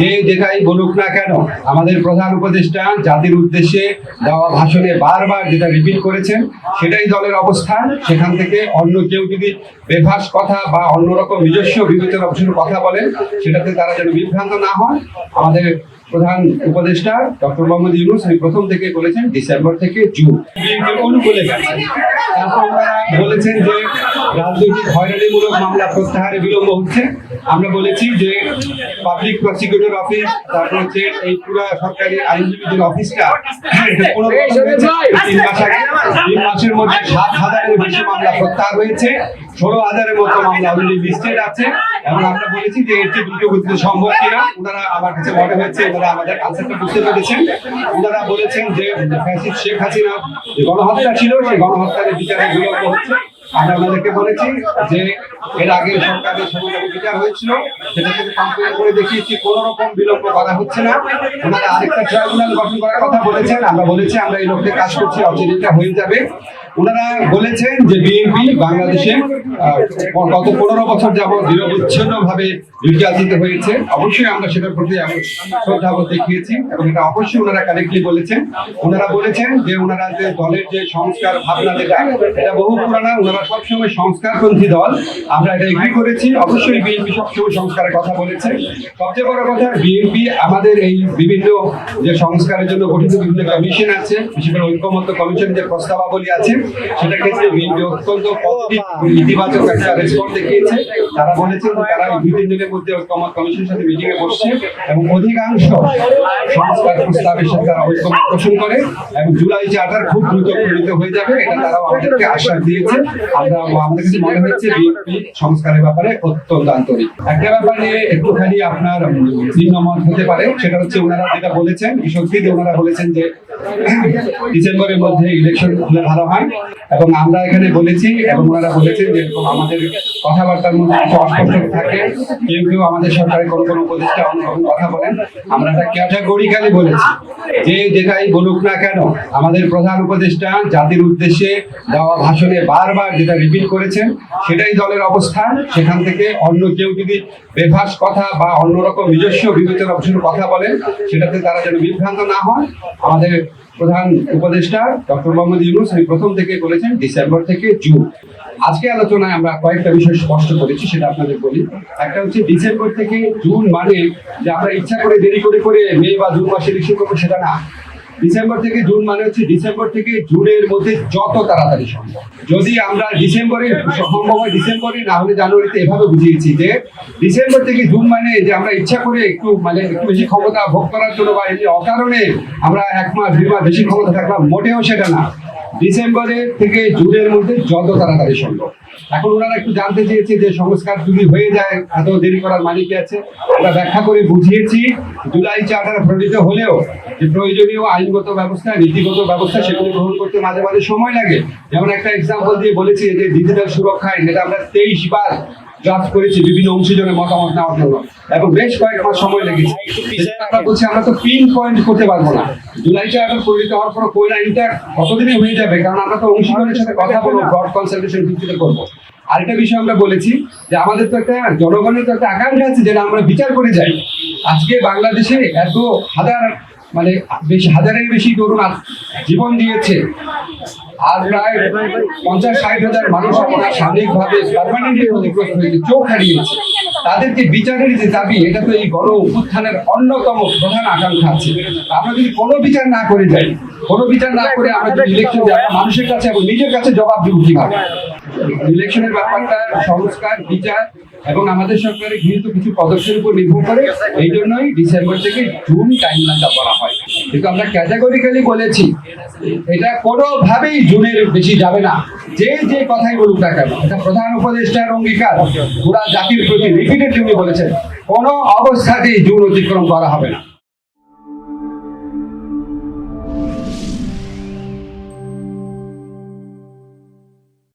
যে যেটাই বলুক না কেন আমাদের প্রধান উপদেষ্টা জাতির উদ্দেশ্যে দেওয়া ভাষণে বারবার যেটা রিপিট করেছেন সেটাই দলের অবস্থান। সেখান থেকে অন্য কেউ যদি বেফাস কথা বা অন্যরকম নিজস্ব বিবেচনা কথা বলেন সেটাতে তারা যেন বিভ্রান্ত না হয়। আমাদের প্রধান উপদেষ্টা ডক্টর মোহাম্মদ ইউনূস প্রথম থেকে বলেছেন ডিসেম্বর থেকে জুন অনুকূলে গেছেন। তারপর তারা বলেছেন যে রাজনৈতিক হয়রানিমূলক মামলা প্রত্যাহারে বিলম্ব হচ্ছে। আমরা বলেছি যে পাবলিক প্রসিকিউটর অফিস, তারপর হচ্ছে এই পুরো সরকারি আইনজীবীদের অফিসটা 3 মাসের মধ্যে 7,000-এর বেশি মামলা প্রত্যাহার হয়েছে, 16,000-এর মতো মামলা অলরেডি লিস্টেড আছে। এবং আমরা বলেছি যে এটি দ্রুত গতিতে সম্ভব কিনা। ওনারা আমার কাছে মনে হয়েছে ওনারা আমাদের আনসারটা বুঝতে পেরেছেন। ওনারা বলেছেন যে ফ্যাসিস্ট শেখ হাসিনা যে গণহত্যা ছিল সেই গণহত্যার বিচারে বিলম্ব হচ্ছে। আমরা ওনাদেরকে বলেছি যে এর আগে সরকারের সময় বিচার হয়েছিল সেটা থেকে কম্পেয়ার করে দেখিয়েছি কোন রকম বিলম্ব করা হচ্ছে না। ওনারা আরেকটা ট্রাইব্যুনাল গঠন করার কথা বলেছেন। আমরা বলেছি আমরা এই লক্ষ্যে কাজ করছি, অচিরেটা হয়ে যাবে। ওনারা বলেছেন যে বিএনপি বাংলাদেশে গত 15 বছর যাবৎ নিরবচ্ছিন্নভাবে নির্যাতিত হয়েছে। অবশ্যই আমরা সেটার প্রতি শ্রদ্ধাবোধ দেখিয়েছি এবং এটা অবশ্যই ওনারা কারেক্টলি বলেছেন। ওনারা বলেছেন যে ওনারা যে দলের যে সংস্কার ভাবনা যেটা এটা বহু পুরানা, ওনারা সবসময় সংস্কারপন্থী দল, আমরা এটা এগ্রি করেছি। অবশ্যই বিএনপি সবসময় সংস্কারের কথা বলেছে। সবচেয়ে বড় কথা বিএনপি আমাদের এই বিভিন্ন যে সংস্কারের জন্য গঠিত বিভিন্ন কমিশন আছে, বিশেষ করে ঐক্যমত্য কমিশন যে প্রস্তাবাবলী আছে সেটা ক্ষেত্রে বিএনপি অত্যন্ত ইতিবাচক একটা রেসপন্স দেখিয়েছে। তারা বলেছেন তারা 2-3 দিনের মধ্যে ঐক্যমত কমিশনের সাথে মিটিং এ বসছে এবং অধিকাংশ সংস্কার প্রস্তাবের সাথে তারা ঐক্যমত পোষণ করে এবং জুলাই চার্টার খুব দ্রুত প্রণীত হয়ে যাবে, এটা তারাও আমাদেরকে আশ্বাস দিয়েছে। আমাদের কাছে মনে হচ্ছে বিএনপি সংস্কারের ব্যাপারে অত্যন্ত আন্তরিক। একটা ব্যাপার নিয়ে একটুখানি আপনার ভিন্নমত হতে পারে, সেটা হচ্ছে ওনারা যেটা বলেছেন সত্যি যে ওনারা বলেছেন যে ডিসেম্বরের মধ্যে ইলেকশন হলে ভালো হয় এবং আমরা এখানে বলেছি এবং ওনারা বলেছেন যে আমাদের কথাবার্তার মধ্যে কিছু অস্পষ্ট থাকে, কেউ কেউ আমাদের সরকারের কোনো উপদেষ্টা অন্যরকম কথা বলেন। আমরা একটা ক্যাটাগরিক্যালি বলেছি যে যেটাই বলুক না কেন আমাদের প্রধান উপদেষ্টা জাতির উদ্দেশ্যে দেওয়া ভাষণে বারবার যেটা রিপিট করেছেন সেটাই দলের অবস্থান। সেখান থেকে অন্য কেউ যদি বেফাস কথা বা অন্যরকম নিজস্ব বিবেচনা কথা বলেন সেটাতে তারা যেন বিভ্রান্ত না হয়। আমাদের প্রধান উপদেষ্টা ডক্টর মোহাম্মদ ইউনূস প্রথম থেকে বলেছেন ডিসেম্বর থেকে জুন। আজকে আলোচনায় আমরা কয়েকটা বিষয় স্পষ্ট করেছি, সেটা আপনাদের বলি। একটা হচ্ছে ডিসেম্বর থেকে জুন মানে যে আমরা ইচ্ছা করে দেরি করে মে বা জুন মাসে ইলেকশন করবো সেটা না। ডিসেম্বর থেকে জুন মানে হচ্ছে ডিসেম্বর থেকে জুনের মধ্যে যত তাড়াতাড়ি সম্ভব। যদি আমরা ডিসেম্বরে সম্ভব হয় ডিসেম্বরে, না হলে জানুয়ারিতে, এভাবে বুঝিয়েছি যে ডিসেম্বর থেকে জুন মানে যে আমরা ইচ্ছা করে একটু বেশি ক্ষমতা ভোগ করার জন্য বা এমনি অকারণে আমরা 1 মাস 2 মাস বেশি ক্ষমতা থাকলাম, মোটেও সেটা না। ডিসেম্বরের থেকে জুনের মধ্যে যত তাড়াতাড়ি সম্ভব। এখন ওনারা একটু জানতে চেয়েছে যে সংস্কার যদি হয়ে যায় এত দেরি করার মানে কি আছে। আমরা ব্যাখ্যা করে বুঝিয়েছি জুলাই চার্টার প্রণীত হলেও যে প্রয়োজনীয় আইনগত ব্যবস্থা, নীতিগত ব্যবস্থা সেগুলো গ্রহণ করতে মাঝে মাঝে সময় লাগে। যেমন একটা এক্সাম্পল দিয়ে বলেছি যে ডিজিটাল সুরক্ষা আইন, যেটা আমরা 23 বার ড্রাফট করেছি বিভিন্ন অংশীজনের মতামত নেওয়ার জন্য এবং বেশ কয়েক মাস সময় লেগেছে। আমরা বলছি আমরা তো পিন পয়েন্ট করতে পারবো না জুলাই চার্টার প্রণীত হওয়ার পর কোন আইনটা কতদিনে হয়ে যাবে, কারণ আমরা তো অংশীজনের সাথে কথা বলবো, ব্রড কনসালটেশন ভিত্তিতে করবো। আরেকটা বিষয় আমরা বলেছি যে আমাদের তো একটা জনগণের তো একটা আকাঙ্ক্ষা আছে যেটা আমরা বিচার করে যাই। আজকে বাংলাদেশে এত হাজারের বেশি তরুণ জীবন দিয়েছে আর প্রায় 50-60 হাজার মানুষ সাময়িকভাবে পার্মানেন্টলি ক্ষতিগ্রস্ত হয়েছে, চোখ হারিয়েছে। তাদেরকে বিচারের যে দাবি, এটা তো এই গণ অভ্যুত্থানের অন্যতম প্রধান আকাঙ্ক্ষা আছে। আমরা যদি কোনো বিচার না করে যাই, কোনো বিচার না করে আমরা যদি ইলেকশন যাই, মানুষের কাছে এবং নিজের কাছে জবাব দিব কিভাবে? ইলেকশনের ব্যাপারটা সংস্কার, বিচার এবং আমাদের সরকারের গৃহীত কিছু পদক্ষেপের উপর নির্ভর করে। এই জন্যই ডিসেম্বর থেকে জুন টাইমলাইনটা বলা হয়। কিন্তু আমরা ক্যাটাগরিক্যালি বলেছি এটা কোনোভাবেই জুনের বেশি যাবে না, যে কথাই বলুক না কেন। এটা প্রধান উপদেষ্টার অঙ্গীকার, পুরা জাতির প্রতি রিপিটেডলি বলেছেন কোনো অবস্থাতেই জুন অতিক্রম করা হবে না।